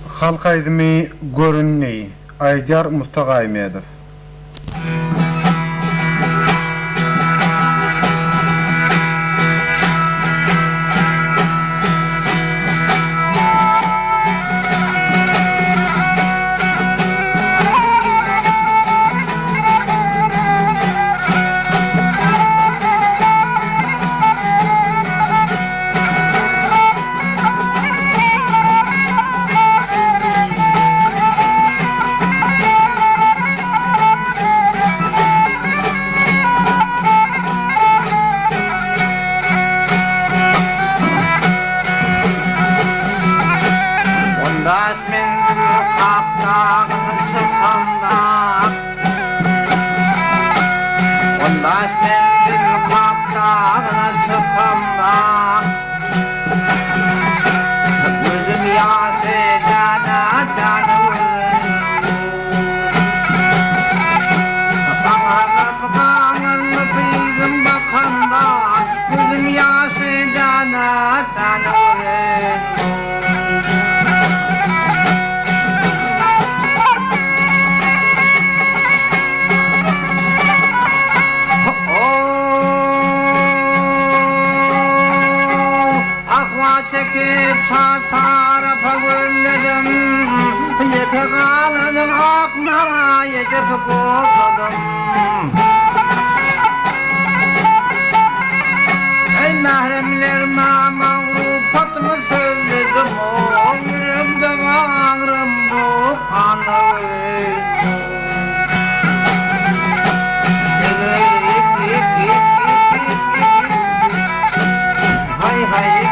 Halk aydımı görünneyi Aydar Mustafa Aymedov. Yekalanın aknara yedip boğazladım. Ey mahremlerime mağrufatımı söyledim. O yüreğimde ağrım bu kanı. Hay hay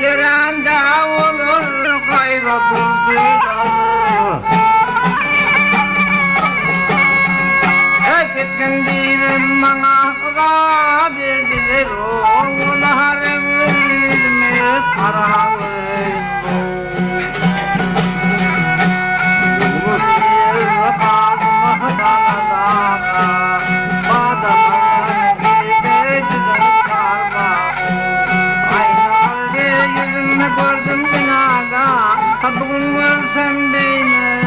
Yerinde olur gayretlidir. Hep etken değilim bana kıza verdiler. Oğul harem ölümü karavur. Bu şiir kalma dalada. Badamın gideceğim karma. Gördüm binaga, bugün varsan beni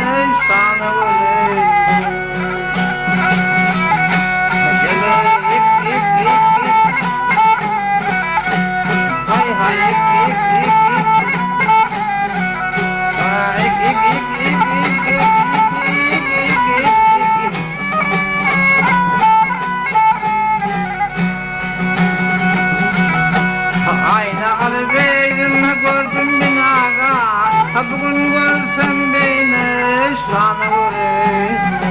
sana vurayım. Hay hay ayna kalbim gördüm binaga, bugün görsen beni sana vurayım.